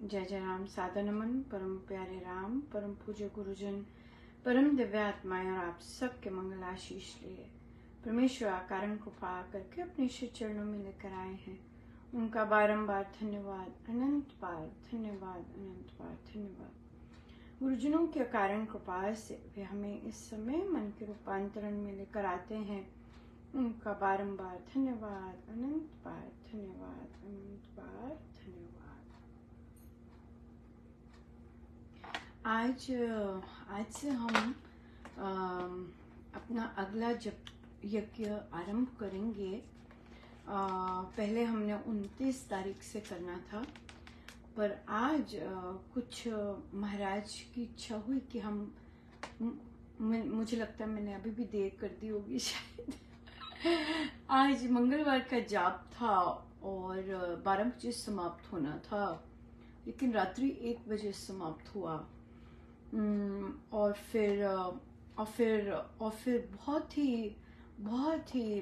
जय जय राम। सादर नमन परम प्यारे राम, परम पूज्य गुरुजन, परम दिव्य आत्माएं और आप सबके मंगल आशीष लिए परमेश्वर कारण को पा करके अपने श्री चरणों में लेकर आए हैं। उनका बारंबार धन्यवाद, अनंत बार धन्यवाद, अनंत बार धन्यवाद। गुरुजनों के कारण कृपा से वे हमें इस समय मन के रूपांतरण में लेकर आते हैं। उनका बारंबार धन्यवाद, अनंत बार धन्यवाद, अनंत बार धन्यवाद। आज से हम अपना अगला जप यज्ञ आरंभ करेंगे। पहले हमने 29 तारीख से करना था, पर आज कुछ महाराज की इच्छा हुई कि हम मुझे लगता है मैंने अभी भी देर कर दी होगी शायद। आज मंगलवार का जाप था और 12 बजे समाप्त होना था, लेकिन रात्रि 1 बजे समाप्त हुआ। और फिर बहुत ही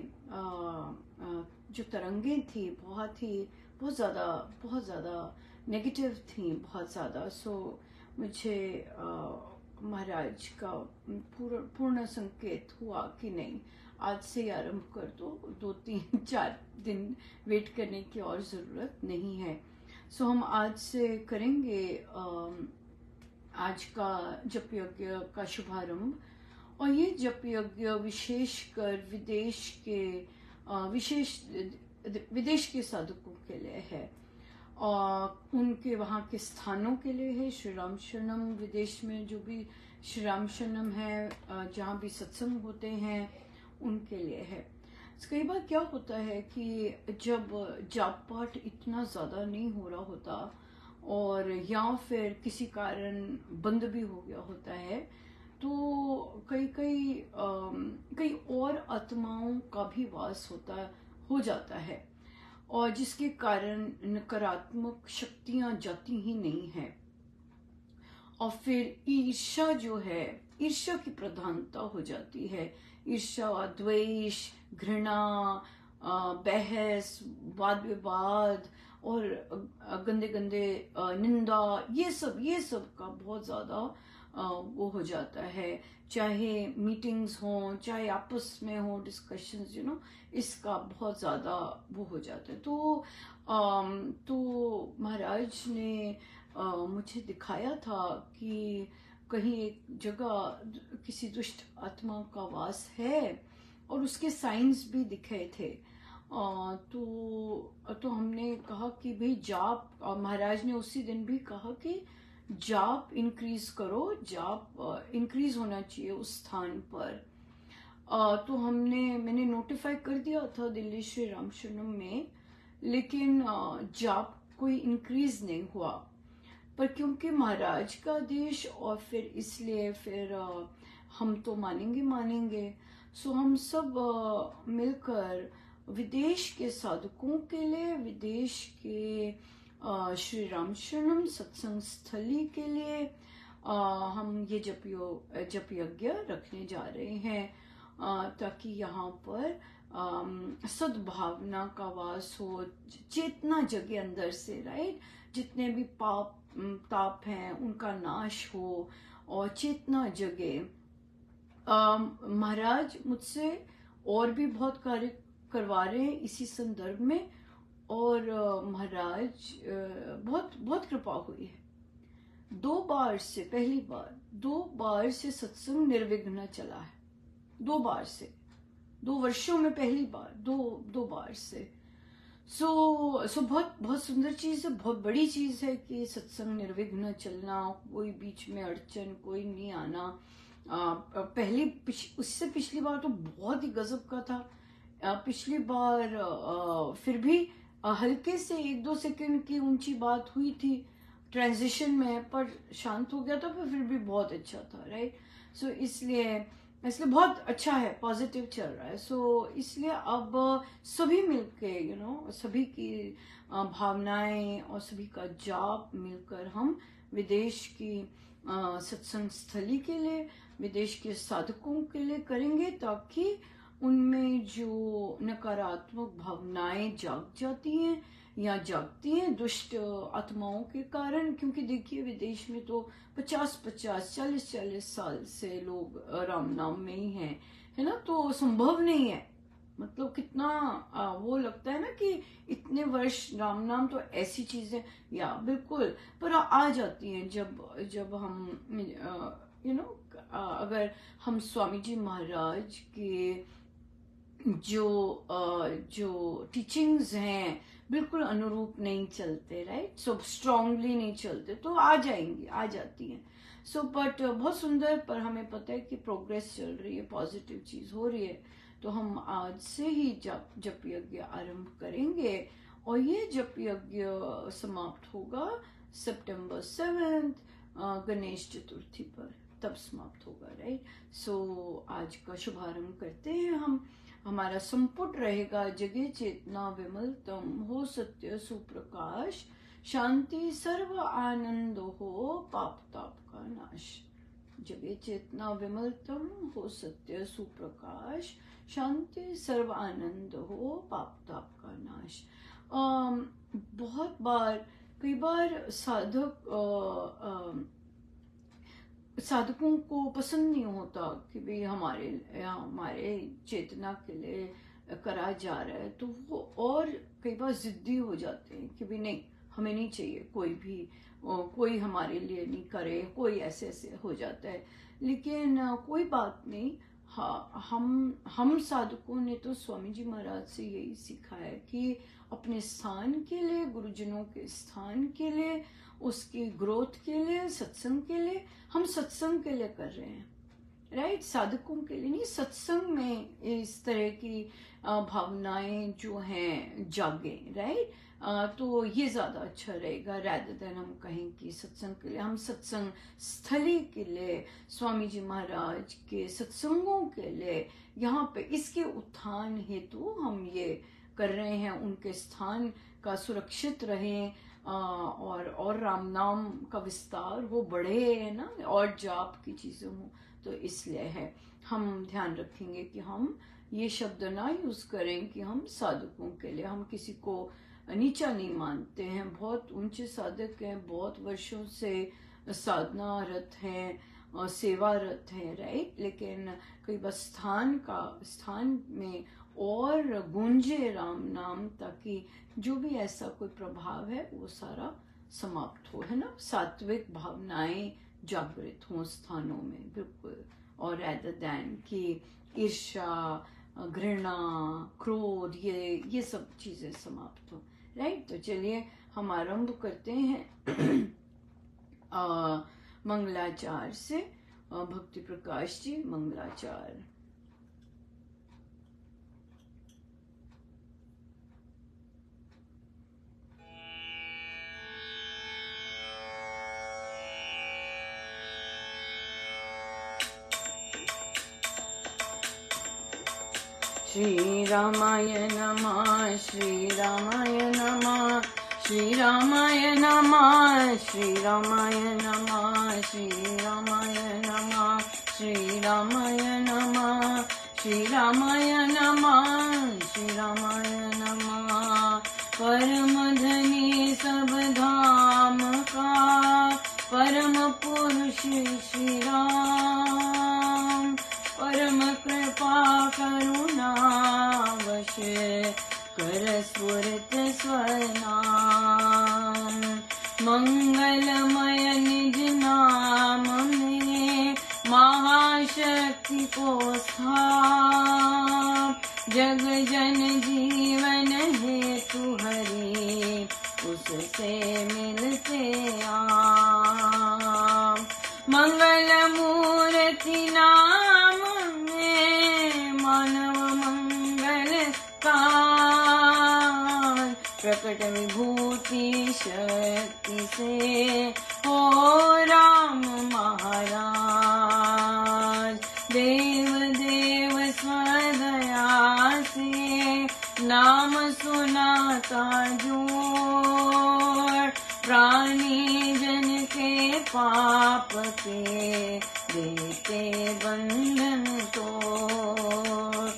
जो तरंगें थी बहुत ज़्यादा नेगेटिव थी, बहुत ज़्यादा। सो मुझे महाराज का पूर्ण संकेत हुआ कि नहीं, आज से ही आरंभ कर दो, 2-3-4 दिन वेट करने की और ज़रूरत नहीं है। सो हम आज से करेंगे आज का जप यज्ञ का शुभारंभ। और ये जप यज्ञ विशेषकर विदेश के साधकों के लिए है, और उनके वहाँ के स्थानों के लिए है। श्री राम शरणम विदेश में जो भी श्री राम शरणम है, जहाँ भी सत्संग होते हैं, उनके लिए है। कई बार क्या होता है कि जब जाप पाठ इतना ज़्यादा नहीं हो रहा होता और या फिर किसी कारण बंद भी हो गया होता है, तो कई और आत्माओं का भी वास हो जाता है, और जिसके कारण नकारात्मक शक्तियां जाती ही नहीं है। और फिर ईर्ष्या जो है, ईर्ष्या की प्रधानता हो जाती है। ईर्ष्या, द्वेष, घृणा, बहस, वाद विवाद और गंदे निंदा, ये सब का बहुत ज़्यादा वो हो जाता है। चाहे मीटिंग्स हों, चाहे आपस में हो डिस्कशंस, इसका बहुत ज़्यादा वो हो जाता है। तो महाराज ने मुझे दिखाया था कि कहीं एक जगह किसी दुष्ट आत्मा का वास है, और उसके साइंस भी दिखे थे। तो हमने कहा कि भाई जाप, महाराज ने उसी दिन भी कहा कि जाप इंक्रीज करो, जाप इंक्रीज होना चाहिए उस स्थान पर। तो मैंने नोटिफाई कर दिया था दिल्ली श्री राम शरणम में, लेकिन जाप कोई इंक्रीज नहीं हुआ। पर क्योंकि महाराज का आदेश, और फिर इसलिए फिर हम तो मानेंगे। सो हम सब मिलकर विदेश के साधकों के लिए, विदेश के श्री राम शरणम सत्संग स्थली के लिए हम ये जप यज्ञ रखने जा रहे हैं, ताकि यहाँ पर सद्भावना का वास हो, चेतना जगे अंदर से, राइट। जितने भी पाप ताप हैं उनका नाश हो और चेतना जगे। महाराज मुझसे और भी बहुत कार्य करवा रहे हैं इसी संदर्भ में, और महाराज बहुत कृपा हुई है। 2 बार से, पहली बार 2 बार से सत्संग निर्विघ्न चला है। 2 बार से, 2 वर्षों में पहली बार, 2 बार से। सो बहुत सुंदर चीज है, बहुत बड़ी चीज है कि सत्संग निर्विघ्न चलना, कोई बीच में अड़चन कोई नहीं आना। उससे पिछली बार तो बहुत ही गजब का था। पिछली बार फिर भी हल्के से 1-2 सेकंड की ऊंची बात हुई थी ट्रांजिशन में, पर शांत हो गया था, पर फिर भी बहुत अच्छा था, राइट। सो इसलिए बहुत अच्छा है, पॉजिटिव चल रहा है। सो इसलिए अब सभी मिलके सभी की भावनाएं और सभी का जाप मिलकर हम विदेश की सत्संग स्थली के लिए, विदेश के साधकों के लिए करेंगे, ताकि उनमें जो नकारात्मक भावनाएं जाग जाती हैं या जागती हैं दुष्ट आत्माओं के कारण, क्योंकि देखिए विदेश में तो 50-50, 40-40 साल से लोग राम नाम में ही हैं, है ना। तो संभव नहीं है, मतलब कितना वो लगता है ना कि इतने वर्ष राम नाम, तो ऐसी चीजें या बिल्कुल पर आ जाती हैं जब हम अगर हम स्वामी जी महाराज के जो टीचिंग्स हैं बिल्कुल अनुरूप नहीं चलते, राइट, सो स्ट्रांगली नहीं चलते, तो आ जाती हैं। सो बट बहुत सुंदर, पर हमें पता है कि प्रोग्रेस चल रही है, पॉजिटिव चीज हो रही है। तो हम आज से ही जप यज्ञ आरंभ करेंगे, और ये जप यज्ञ समाप्त होगा सितंबर 7 गणेश चतुर्थी पर, तब समाप्त होगा, राइट। सो आज का शुभारंभ करते हैं हम। हमारा संपुट रहेगा जगे चेतना विमलतम, हो सत्य सुप्रकाश, शांति सर्व आनंद हो, पाप ताप का नाश। जगे चेतना विमलतम, हो सत्य सुप्रकाश, शांति सर्व आनंद हो, पाप ताप का नाश। कई बार साधकों को पसंद नहीं होता कि भाई हमारे चेतना के लिए करा जा रहा है, तो वो और कई बार जिद्दी हो जाते हैं कि भाई नहीं, हमें नहीं चाहिए, कोई हमारे लिए नहीं करे, कोई ऐसे हो जाता है। लेकिन कोई बात नहीं, हाँ, हम साधकों ने तो स्वामी जी महाराज से यही सीखा है कि अपने स्थान के लिए, गुरुजनों के स्थान के लिए, उसकी ग्रोथ के लिए, सत्संग के लिए, हम सत्संग के लिए कर रहे हैं, राइट, साधकों के लिए नहीं। सत्संग में इस तरह की भावनाएं जो हैं जागे, राइट, तो ये ज्यादा अच्छा रहेगा, rather than हम कहें कि सत्संग के लिए। हम सत्संग स्थली के लिए, स्वामी जी महाराज के सत्संगों के लिए, यहाँ पे इसके उत्थान हेतु हम ये कर रहे हैं, उनके स्थान का सुरक्षित रहें, और राम नाम का विस्तार हो, बढ़े, है ना, और जाप की चीजें हो, तो इसलिए है। हम ध्यान रखेंगे कि हम ये शब्द ना यूज करें कि हम साधकों के लिए, हम किसी को नीचा नहीं मानते हैं, बहुत ऊंचे साधक हैं, बहुत वर्षों से साधनारत हैं, सेवारत हैं, राइट। लेकिन कई बार स्थान में और गूंजे राम नाम, ताकि जो भी ऐसा कोई प्रभाव है वो सारा समाप्त हो, है ना, सात्विक भावनाएं जागृत हो स्थानों में, बिल्कुल, और rather than कि ईर्ष्या, घृणा, क्रोध, ये सब चीजें समाप्त हो, राइट। तो चलिए हम आरंभ करते हैं मंगलाचार से। भक्ति प्रकाश जी मंगलाचार। श्री रामाय नमः, श्री रामाय नमः, श्री रामाय नमः, श्री रामाय नमः, श्री रामाय नमः, श्री रामाय नमः, श्री रामाय नमः, श्री रामाय नमः। परम धनी सब धाम का, परम पुरुष श्री राम, परम कृपा करुणा वश, कर स्फुरित स्वनाम। मंगलमय निज नाम में, महाशक्ति को स्थाप, जग जन जीवन हेतु हरि, उससे मिलते आप। मंगल मूर्ति नाम में, मानव मंगल काल, प्रकट विभूति शक्ति से हो राम महाराज। देव देव स्वदया से, नाम सुनाता जोड़, प्राणी जन के पाप के, देते बंधन तोड़।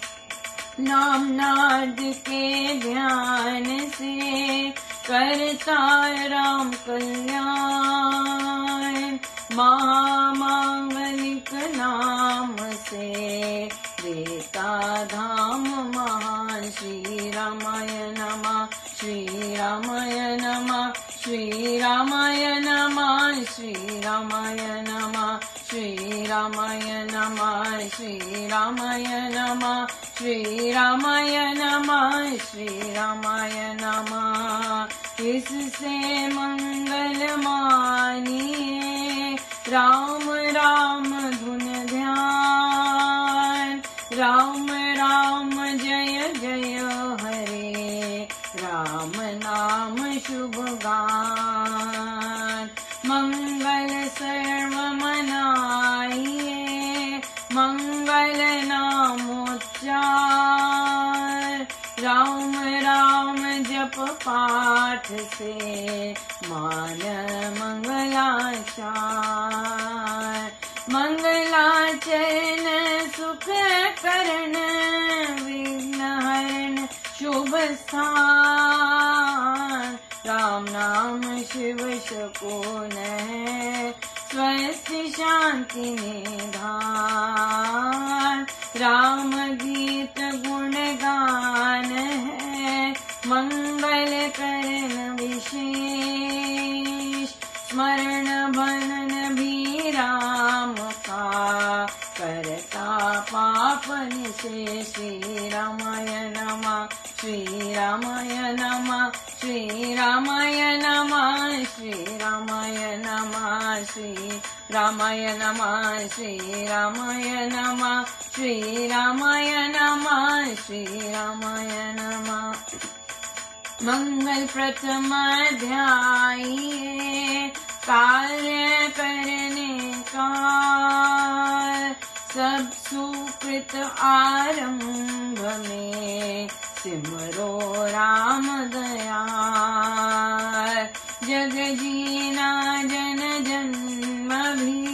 नाम नाद के ध्यान से, करता राम कल्याण, महामांगलिक नाम से देता धाम महान। श्री रामाय नमः, श्री रामाय नमः, श्री रामाय नमः, श्री रामाय नमः, श्री रामाय नमः, श्री रामाय नमः, श्री रामाय नमः, श्री रामाय नमः। इससे मंगल मानिए राम राम धुन ध्यान, राम राम जय जय हरे, राम नाम शुभ गान। मंगल सर्व मनाइए, मंगल नामोच्चार, राम राम जप पाठ से मान मंगलाचार। मंगलाचरण सुख करण, विघ्न हरण शुभ स्थान, राम नाम शिव शकुन है, स्वस्थ शांति निधान। राम गीत गुण गान है, मंगल करण विशेष, स्मरण भनन भी राम का, करता पाप निशेष। श्री रामाय नमः, श्री रामाय नमः, श्री रामाय नमः, श्री रामाय नमः, श्री रामाय नमः, श्री रामाय नमः, श्री रामाय नमः, श्री रामाय नमः। मंगल प्रथम ध्याइए, कार्य करने का, सब सुकृत आरंभ में सिमरो राम दयाल। जग जीना जन जन्म भी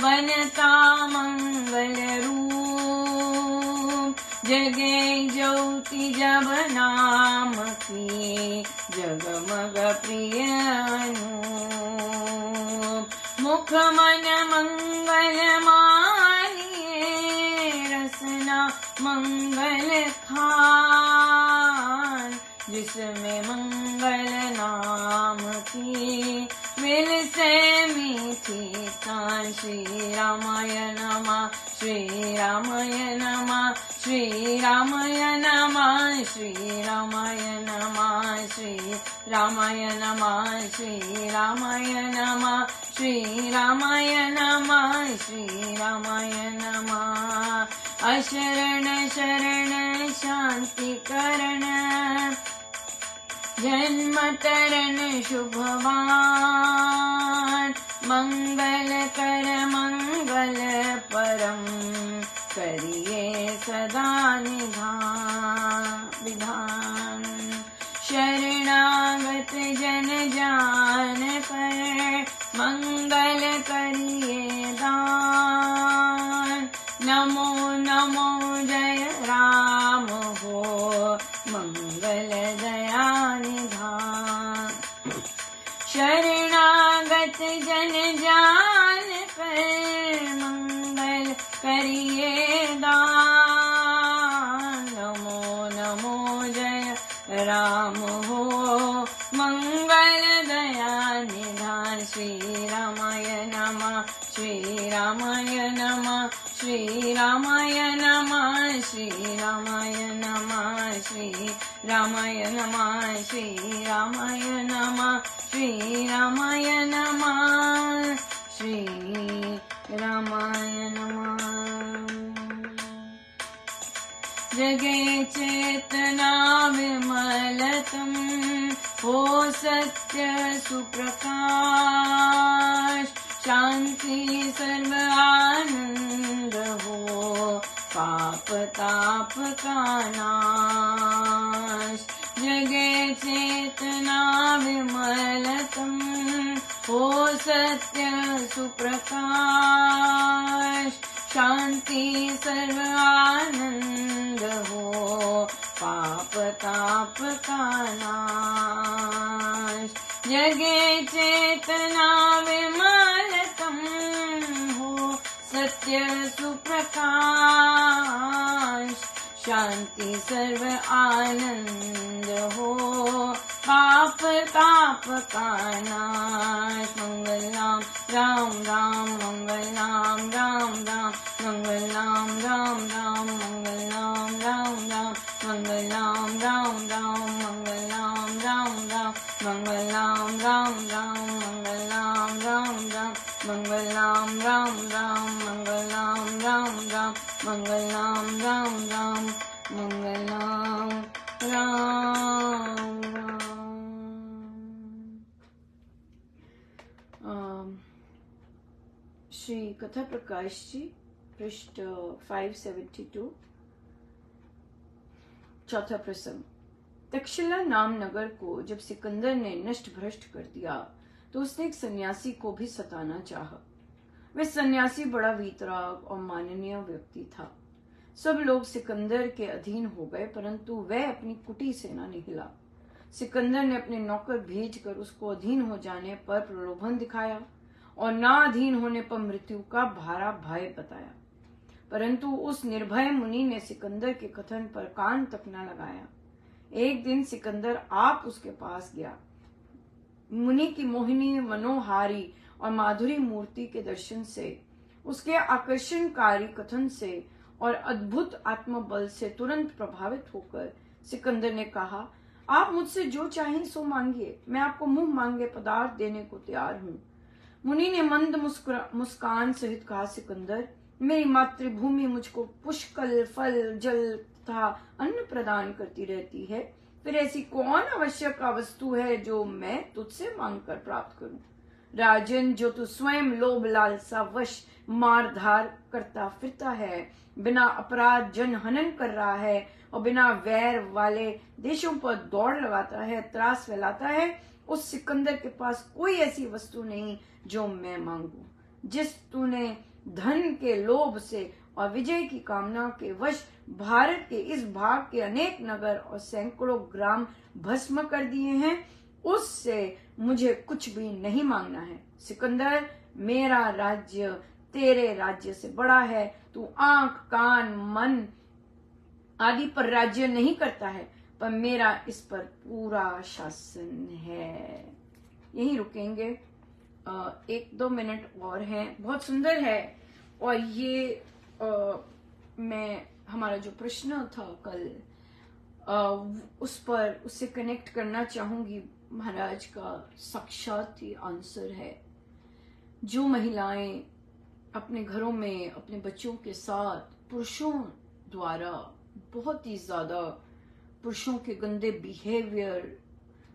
बनता मंगल रूप, जगे ज्योति जब नाम की, जगमग प्रिय अनूप। मुख मन मंगल मानिए, रसना मंगल खान, जिसमें मंगल नाम की मिल से मीठी तान। श्री रामाय नमः, श्री रामाय नमः, श्री रामाय नमः, श्री रामाय नमः, श्री रामाय नमः, श्री रामाय नमः, श्री रामाय नमः, श्री रामाय नमः। अशरण शरण शांति करण, जन्म तरण शुभवान, मंगल कर मंगल परम, करिए सदा विधान। शरणागत जन जान कर, मंगल करिए दान। नमो नमो जय राम हो, मंगल दया निधान। शरणागत जन जान कर, मंगल करिए दान। नमो नमो जय राम हो, मंगल दया निधान। श्री रामाय नमः, श्री रामाय नमः, श्री रामाय नमः, श्री रामाय नमः, श्री रामाय नमः, श्री रामाय नमः, श्री रामाय नमः, श्री रामाय नमः। जगे चेतना विमलतम, हो सत्य सुप्रकाश, शांति सर्व आनंद हो, पाप ताप का नाश। जगे चेतना विमलतम, हो सत्य सुप्रकाश, शांति सर्व आनंद हो, पाप ताप का नाश। जगे चेतना विमल तम हो, सत्य सुप्रकाश। शांति सर्व आनंद हो, पाप ताप का नाश। मंगल नाम राम राम, मंगल नाम राम राम, मंगल नाम राम राम, मंगल नाम राम राम, मंगल नाम राम राम, मंगल नाम राम राम, मंगल नाम राम राम, मंगल नाम राम राम, मंगल नाम राम राम, मंगल नाम राम राम, मंगल नाम राम राम, मंगल नाम राम राम। श्री कथा प्रकाश जी, पृष्ठ 572, चौथा प्रसंग। तक्षशिला नाम नगर को जब सिकंदर ने नष्ट भ्रष्ट कर दिया तो उसने एक सन्यासी को भी सताना चाहा। वह सन्यासी बड़ा वीतराग और माननीय व्यक्ति था। सब लोग सिकंदर के अधीन हो गए, परंतु वह अपनी कुटी से न हिला। सिकंदर ने अपने नौकर भेजकर उसको अधीन हो जाने पर प्रलोभन दिखाया और नाधीन होने पर मृत्यु का भारा भय बताया, परंतु उस निर्भय मुनि ने सिकंदर के कथन पर कान तक न लगाया। एक दिन सिकंदर आप उसके पास गया। मुनि की मोहिनी, मनोहारी और माधुरी मूर्ति के दर्शन से, उसके आकर्षणकारी कथन से और अद्भुत आत्मबल से तुरंत प्रभावित होकर सिकंदर ने कहा, आप मुझसे जो चाहें सो मांगिए, मैं आपको मुंह मांगे पदार्थ देने को तैयार हूँ। मुनि ने मंद मुस्कान सहित कहा, सिकंदर, मेरी मातृभूमि मुझको पुष्कल फल, जल तथा अन्न प्रदान करती रहती है, फिर ऐसी कौन आवश्यक वस्तु है जो मैं तुझसे मांग कर प्राप्त करूं? राजन, जो तू स्वयं लोभ लालसा वश मारधार करता फिरता है, बिना अपराध जन हनन कर रहा है और बिना वैर वाले देशों पर दौड़ लगाता है, त्रास फैलाता है, उस सिकंदर के पास कोई ऐसी वस्तु नहीं जो मैं मांगू। जिस तूने धन के लोभ से और विजय की कामना के वश भारत के इस भाग के अनेक नगर और सैकड़ों ग्राम भस्म कर दिए हैं, उससे मुझे कुछ भी नहीं मांगना है। सिकंदर, मेरा राज्य तेरे राज्य से बड़ा है। तू आंख, कान, मन आदि पर राज्य नहीं करता है, पर मेरा इस पर पूरा शासन है। यहीं रुकेंगे, 1-2 मिनट और हैं। बहुत सुंदर है। और ये मैं हमारा जो प्रश्न था कल, उससे कनेक्ट करना चाहूंगी। महाराज का साक्षात ही आंसर है। जो महिलाएं अपने घरों में अपने बच्चों के साथ पुरुषों द्वारा बहुत ही ज्यादा पुरुषों के गंदे बिहेवियर,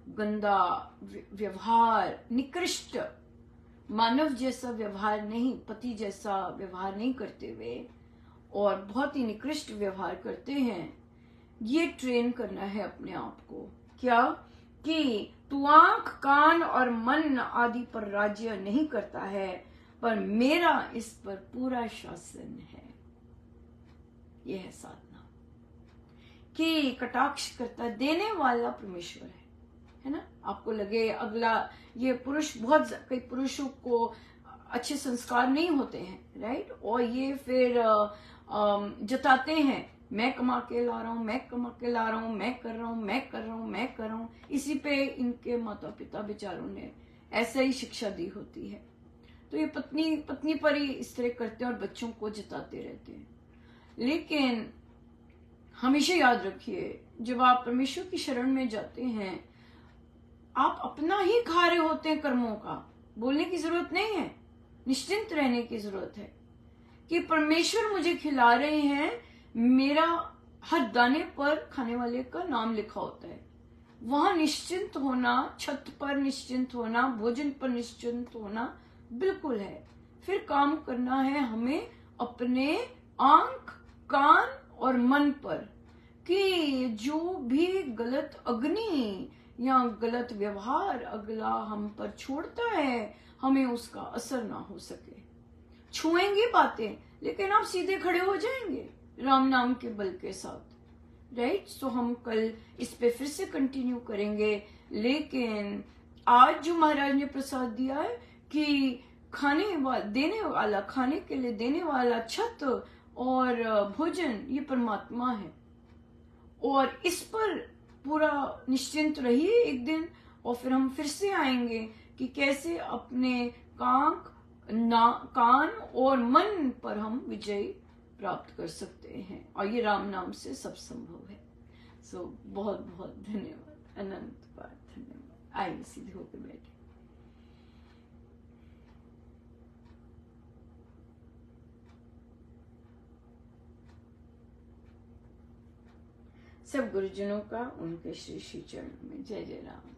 गंदा व्यवहार, निकृष्ट मानव जैसा व्यवहार नहीं, पति जैसा व्यवहार नहीं करते हुए और बहुत ही निकृष्ट व्यवहार करते हैं, ये ट्रेन करना है अपने आप को। क्या कि तू आंख, कान और मन आदि पर राज्य नहीं करता है, पर मेरा इस पर पूरा शासन है। यह है साधना कि कटाक्ष करता देने वाला परमेश्वर है ना। आपको लगे अगला ये पुरुष, बहुत कई पुरुषों को अच्छे संस्कार नहीं होते हैं, राइट, और ये फिर जताते हैं, मैं कमा के ला रहा हूं, मैं कमा के ला रहा हूं, मैं कर रहा हूं, मैं कर रहा हूं, मैं कर रहा हूं। इसी पे इनके माता पिता बेचारों ने ऐसे ही शिक्षा दी होती है। तो ये पत्नी पर ही इस तरह करते हैं और बच्चों को जताते रहते हैं। लेकिन हमेशा याद रखिए, जब आप परमेश्वर की शरण में जाते हैं, आप अपना ही खा रहे होते हैं कर्मों का। बोलने की जरूरत नहीं है, निश्चिंत रहने की जरूरत है कि परमेश्वर मुझे खिला रहे हैं। मेरा हर दाने पर खाने वाले का नाम लिखा होता है। वहां निश्चिंत होना, छत पर निश्चिंत होना, भोजन पर निश्चिंत होना बिल्कुल है। फिर काम करना है हमें अपने आंख, कान और मन पर, कि जो भी गलत अग्नि या गलत व्यवहार अगला हम पर छोड़ता है, हमें उसका असर ना हो सके। छुएंगे बातें, लेकिन आप सीधे खड़े हो जाएंगे राम नाम के बल के साथ। राइट। सो हम कल इस पे फिर से कंटिन्यू करेंगे, लेकिन आज जो महाराज ने प्रसाद दिया है कि देने वाला, खाने के लिए देने वाला छत और भोजन ये परमात्मा है, और इस पर पूरा निश्चिंत रहिए एक दिन, और फिर हम फिर से आएंगे कि कैसे अपने कान और मन पर हम विजय प्राप्त कर सकते हैं, और ये राम नाम से सब संभव है। सो बहुत बहुत धन्यवाद, अनंत बार धन्यवाद। आइए सीधे होकर बैठे। सब गुरुजनों का उनके श्री श्री चरणों में जय जय राम।